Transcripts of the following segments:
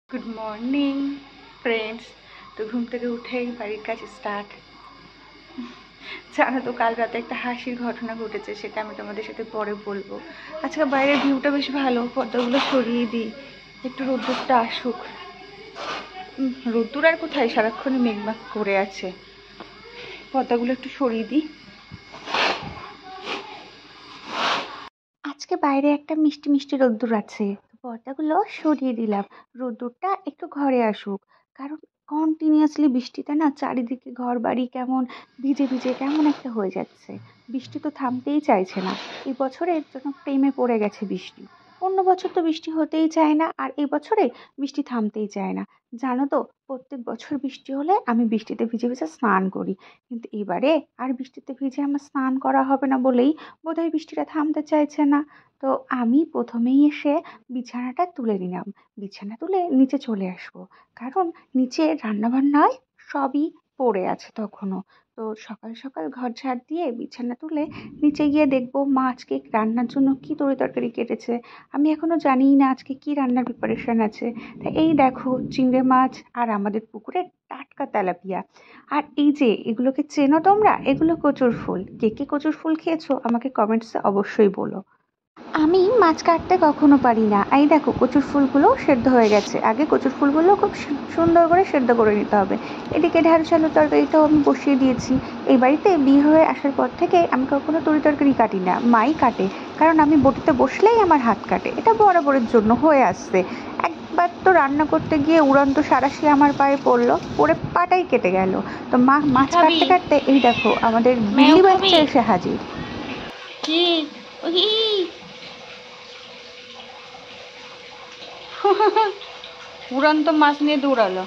Good morning friends. তো ঘুম থেকে উঠেই বাড়ির কাজ স্টার্ট। জানো তো কাল রাতে একটা হাসির ঘটনা ঘটেছে, সেটা আমি তোমাদের সাথে পরে বলবো। আজকে বাইরের ভিউটা বেশ ভালো, পর্দাগুলো সরিয়ে দিই, একটু রোদ্দুরটা আসুক। রোদ্দুর আর কোথায়, সারাক্ষণই মেঘমাঘ করে আছে। পর্দাগুলো একটু সরিয়ে দিই। আজকে বাইরে একটা মিষ্টি মিষ্টি রোদ্দুর আছে, পর্দাগুলো সরিয়ে দিলাম। রোদ্দুরটা একটু ঘরে আসুক, কারণ কন্টিনিউয়াসলি বৃষ্টিতে না চারিদিকে ঘর বাড়ি কেমন ভিজে ভিজে কেমন একটা হয়ে যাচ্ছে। বৃষ্টি তো থামতেই চাইছে না। এই বছরে যেন প্রেমে পড়ে গেছে বৃষ্টি। অন্য বছর তো বৃষ্টি হতেই চায় না, আর এই বছরে বৃষ্টি থামতেই চায় না। জানো তো, প্রত্যেক বছর বৃষ্টি হলে আমি বৃষ্টিতে ভিজে ভিজে স্নান করি, কিন্তু এবারে আর বৃষ্টিতে ভিজে আমার স্নান করা হবে না বলেই বোধহয় বৃষ্টিটা থামতে চাইছে না। তো আমি প্রথমেই এসে বিছানাটা তুলে নিলাম। বিছানা তুলে নিচে চলে আসবো, কারণ নিচে রান্নাবান্নায় সবই পড়ে আছে তখনও। তো সকাল সকাল ঘর ঝাড় দিয়ে বিছানা তুলে নিচে গিয়ে দেখবো মা আজকে রান্নার জন্য কি তরকারি কেটেছে। আমি এখনো জানিই না আজকে কি রান্নার প্রিপারেশন আছে। তা এই দেখো, চিংড়ি মাছ আর আমাদের পুকুরে টাটকা তেলাপিয়া। আর এই যে এগুলোকে চেনো তোমরা, এগুলো কচুর ফুল। কে কে কচুর ফুল খেয়েছো আমাকে কমেন্টসে অবশ্যই বলো। আমি মাছ কাটতে কখনো পারি না। এই দেখো, কচুর ফুলগুলো সেদ্ধ হয়ে গেছে। আগে কচুর ফুলগুলো খুব সুন্দর করে সেদ্ধ করে নিতে হবে। এদিকে ঢ্যাঁড়স আলুর তরকারিটাও আমি বসিয়ে দিয়েছি। এই বাড়িতে বিয়ে হয়ে আসার পর থেকে আমি কখনো তরকারি কাটি না, মাই কাটে। কারণ আমি বটিতে বসলেই আমার হাত কাটে, এটা বরাবরের জন্য হয়ে আসছে। একবার তো রান্না করতে গিয়ে উড়ন্ত সাঁড়াশি আমার পায়ে পড়লো, পড়ে পাটাই কেটে গেল। তো মা মাছ কাটতে কাটতে এই দেখো আমাদের বিল্লি বাচ্চা এসে হাজির। কি উড়ন্ত মাছ নিয়ে দৌড়ালো।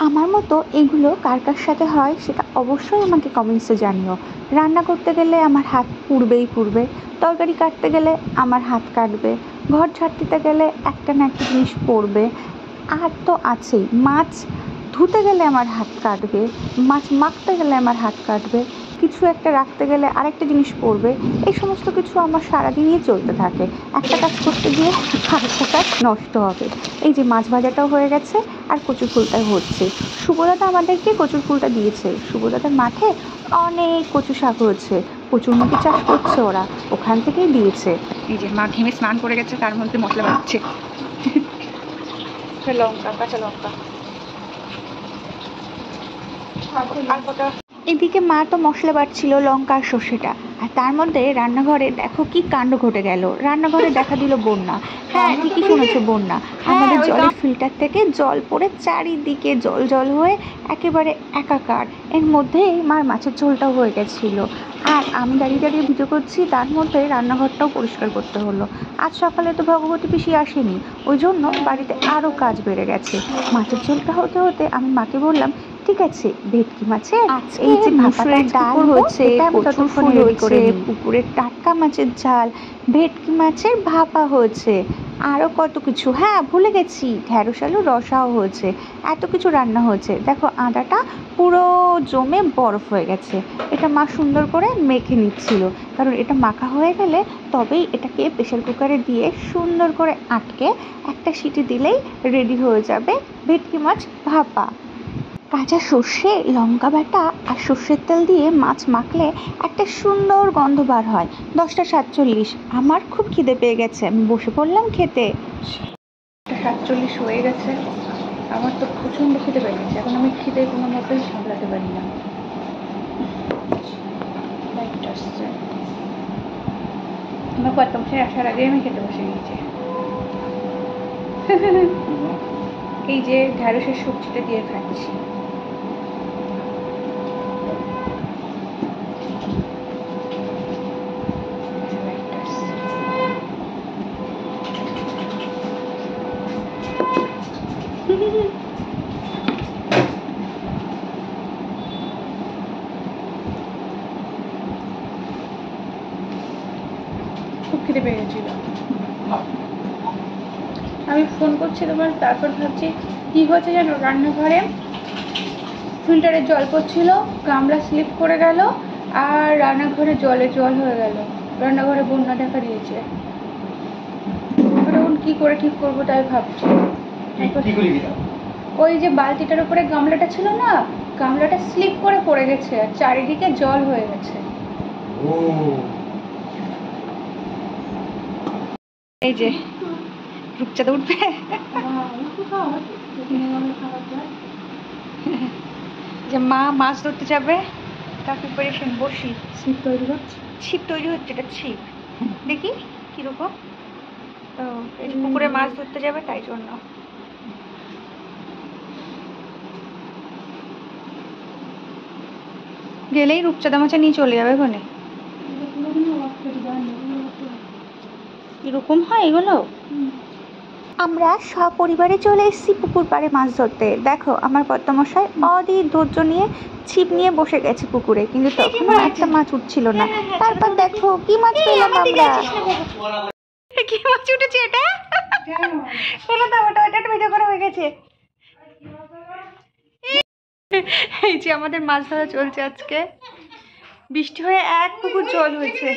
আমার মতো এগুলো কার কার সাথে হয় সেটা অবশ্যই আমাকে কমেন্টসে জানিও। রান্না করতে গেলে আমার হাত পুড়বে, তরকারি কাটতে গেলে আমার হাত কাটবে, ঘর ঝাড় দিতে গেলে একটা না একটা জিনিস পড়বে। আর তো আছেই, মাছ ধুতে গেলে আমার হাত কাটবে, মাছ মাখতে গেলে আমার হাত কাটবে, কিছু একটা রাখতে গেলে আরেকটা জিনিস পড়বে। এই সমস্ত কিছু আমার সারাদিনই চলতে থাকে। একটা কাজ করতে গিয়ে আরেকটা কাজ নষ্ট হবে। এই যে মাছ ভাজাটাও হয়ে গেছে, আর কচু ফুলটাও হচ্ছে। শুভদাদা আমাদেরকে কচুর ফুলটা দিয়েছে। শুভদাদার মাঠে অনেক কচু শাক হয়েছে, কচুরমুখী চাষ করছে ওরা, ওখান থেকেই দিয়েছে। এই যে মা ঘেমে স্নান করে গেছে, তার মধ্যে মশলা বাড়ছে। লঙ্কা, কাঁচা লঙ্কা আর কটা। এদিকে মা তো মশলা বাটছিল লঙ্কা আর সর্ষেটা, আর তার মধ্যে রান্নাঘরে দেখো কি কাণ্ড ঘটে গেল। রান্নাঘরে দেখা দিল বন্যা। হ্যাঁ, ঠিকই শুনেছো, বন্যা। আমাদের জলের ফিল্টার থেকে জল পড়ে চারিদিকে জল জল হয়ে একেবারে একাকার। এর মধ্যে মার মাছের ঝোলটাও হয়ে গেছিল। আর আমি দাঁড়িয়ে দাঁড়িয়ে ভিডিও করছি, তার মধ্যে রান্নাঘরটাও পরিষ্কার করতে হলো। আজ সকালে তো ভগবতী পিসি আসেনি, ওই জন্য বাড়িতে আরও কাজ বেড়ে গেছে। মাছের ঝোলটা হতে হতে আমি মাকে বললাম, ঠিক আছে, ভেটকি মাছের এই যে মুসুরির ডাল হয়েছে, কচুর ফুল হয়েছে, পুকুরের টাটকা মাছের ঝাল, ভেটকি মাছের ভাপা হয়েছে, আরও কত কিছু। হ্যাঁ, ভুলে গেছি, ঢ্যাঁড়স আলুর রসাও হয়েছে। এত কিছু রান্না হয়েছে। দেখো আদাটা পুরো জমে বরফ হয়ে গেছে। এটা মা সুন্দর করে মেখে নিচ্ছিল, কারণ এটা মাখা হয়ে গেলে তবেই এটাকে প্রেশার কুকারে দিয়ে সুন্দর করে আটকে একটা সিটি দিলেই রেডি হয়ে যাবে ভেটকি মাছ ভাপা। কাঁচা সর্ষে, লঙ্কা বাটা আর সর্ষের তেল দিয়ে মাছ মাখলে একটা সুন্দর গন্ধ বার হয়। 10:47। আমার খুব খিদে পেয়ে গেছে, আমি বসে পড়লাম খেতে। 47 হয়ে গেছে, আমার তো প্রচণ্ড খিদে পেয়ে গেছে। এখন আমি খিদে কোনো মতেই সামলাতে পারি না। আমার কর্তমশাই আসার আগে আমি খেতে বসে গিয়েছি। এই যে ঢ্যাঁড়সের সবজিটা দিয়ে খাচ্ছি। খুব খিদে পেয়ে গেছিল। আমি ফোন করছি তোমার, তারপর ভাবছি কি হয়েছে জানো, রান্নাঘরে ফিল্টারে জল পড়ছিল, গামলা স্লিপ করে গেল, আর রান্নাঘরে জল হয়ে গেল। রান্নাঘরে বন্যা দেখা দিয়েছে। এখন কি কি করে ঠিক করবো তাই ভাবছি। ওই যে বালতিটার উপরে গামলাটা ছিল না, গামলাটা স্লিপ করে পড়ে গেছে আর চারিদিকে জল হয়ে গেছে। এই যে রূপচাঁদা উঠবে। যে মা মাছ ধরতে যাবে তার প্রিপারেশন বসি। ছিপ তৈরি হচ্ছে, ছিপ তৈরি হচ্ছে, এটা ছিপ দেখি কিরকম। এই যে পুকুরে মাছ ধরতে যাবে তাই জন্য। গেলেই রূপচাঁদা মাছা নিয়ে চলে যাবে ওখানে। এরকম হয় এগুলো। আমরা সপরিবারে চলে এসেছি পুকুর পাড়ে মাছ ধরতে। দেখো আমার কর্তামশাই অধীর ধৈর্য নিয়ে ছিপ নিয়ে বসে গেছে পুকুরে, কিন্তু তখনও একটা মাছ উঠছিল না। তারপর দেখো কি মাছ পেলাম আমরা। কি মাছ উঠেছে এটা? ফেলে দাও, ওটা একটা ভিডিও করা হয়ে গেছে। এই যে আমাদের মাছ ধরা চলছে আজকে। বৃষ্টি হয়ে এক পুকুর জল হয়েছে।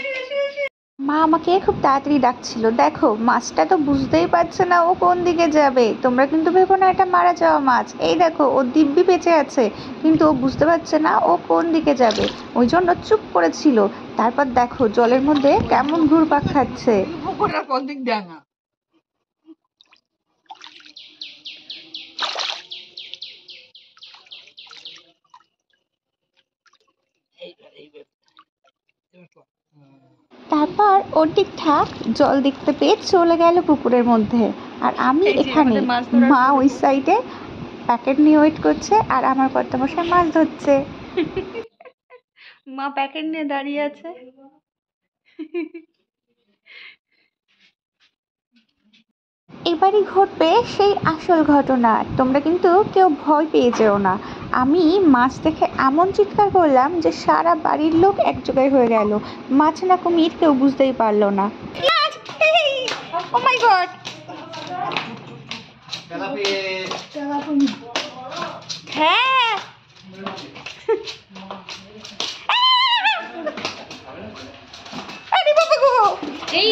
মা আমাকে খুব তাড়াতাড়ি ডাকছিল। দেখো মাছটা তো বুঝতেই পারছে না ও কোন দিকে যাবে। তোমরা কিন্তু ভেবো না এটা মারা যাওয়া মাছ। এই দেখো ও দিব্যি বেঁচে আছে, কিন্তু ও বুঝতে পারছে না ও কোন দিকে যাবে, ওই জন্য চুপ করেছিল। তারপর দেখো জলের মধ্যে কেমন ঘুরপাক খাচ্ছে। তারপর ওর ঠিকঠাক জল দেখতে পেয়ে চলে গেল পুকুরের মধ্যে, আর আমি এখানে, মা ওই সাইডে প্যাকেট নিয়ে ওয়েট করছে আর আমার কর্তামশাই মাছ ধরছে। মা প্যাকেট নিয়ে দাঁড়িয়ে আছে। এবারই ঘটবে সেই আসল ঘটনা। তোমরা কিন্তু কেউ ভয় পেয়ে যেও না। আমি মাছ দেখে এমন চিৎকার করলাম যে সারা বাড়ির লোক এক জায়গায় হয়ে গেল। মাছ না কুমির কেউ বুঝতেই পারলো না। ও মাই গড! হ্যাঁ, আরে বাবা গো, এই